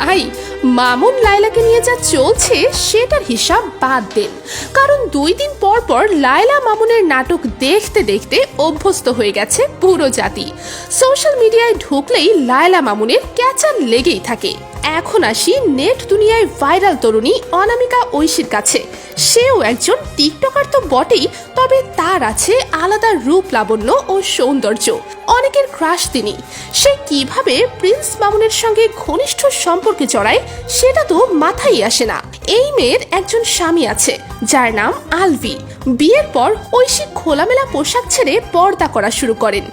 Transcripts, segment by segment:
ভাই, মামুন লায়লাকে নিয়ে যা চলছে সেটার হিসাব বাদ দেন। কারণ 2 দিন পর পর লায়লা মামুনের নাটক দেখতে দেখতে অভ্যস্ত হয়ে গেছে পুরো জাতি। সোশ্যাল মিডিয়ায় ঢুকলেই লায়লা মামুনের ক্যাচার লেগেই থাকে। এখন আসি নেট দুনিয়ায় ভাইরাল তরুণী অনামিকা ঐশীর কাছে। সেও একজন টিকটকার তো বটেই, তবে তার আছে আলাদা রূপ লাবণ্য ও সৌন্দর্য। অনেকের ক্রাশ তিনি। সে কিভাবে প্রিন্স মামুনের সঙ্গে ঘনিষ্ঠ সম্পর্কে জড়ায় সেটা তো মাথায় আসে না। এই মেয়ের একজন স্বামী আছে যার নাম আলভি। বিয়ের পর ঐশী খোলামেলা পোশাক ছেড়ে পর্দা করা শুরু করেন।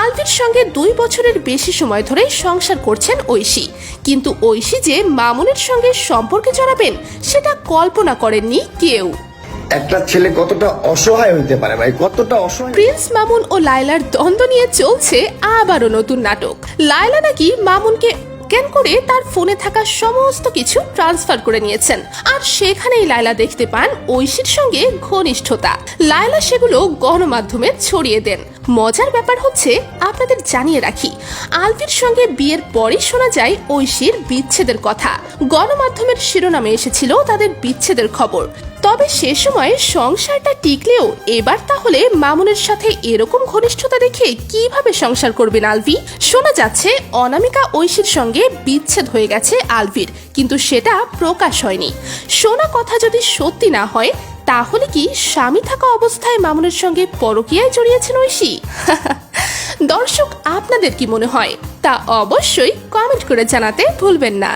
আলভির সঙ্গে 2 বছরের বেশি সময় ধরে সংসার করছেন ঐশী। কিন্তু ঐশী যে মামুনের সঙ্গে সম্পর্কে জড়াবেন সেটা কল্পনা করেননি কেউ। একটা ছেলে কতটা অসহায় হইতে পারে ভাই, কতটা অসহায়। প্রিন্স মামুন ও লায়লার দ্বন্দ্ব নিয়ে চলছে আবারও নতুন নাটক। লায়লা নাকি মামুনকে স্ক্যান করে তার ফোনে থাকা সমস্ত কিছু ট্রান্সফার করে নিয়েছেন, আর সেখানেই লায়লা দেখতে পান ঐশীর সঙ্গে ঘনিষ্ঠতা। লায়লা সেগুলো গণমাধ্যমে ছড়িয়ে দেন। মজার ব্যাপার হচ্ছে, আপনাদের জানিয়ে রাখি, আলভির সঙ্গে বিয়ের পরই শোনা যায় ঐশীর বিচ্ছেদের কথা। গণমাধ্যমের শিরোনামে এসেছিল তাদের বিচ্ছেদের খবর। তবে সে সময় সংসারটা টিকলেও এবার তাহলে মামুনের সাথে এরকম ঘনিষ্ঠতা দেখে কিভাবে সংসার করবেন আলভি? শোনা যাচ্ছে অনামিকা ঐশীর সঙ্গে বিচ্ছেদ হয়ে গেছে আলভির, কিন্তু সেটা প্রকাশ হয়নি। শোনা কথা যদি সত্যি না হয়, তাহলে কি স্বামী থাকা অবস্থায় মামুনের সঙ্গে পরকীয়ায় জড়িয়েছেন ঐশী? দর্শক, আপনাদের কি মনে হয় তা অবশ্যই কমেন্ট করে জানাতে ভুলবেন না।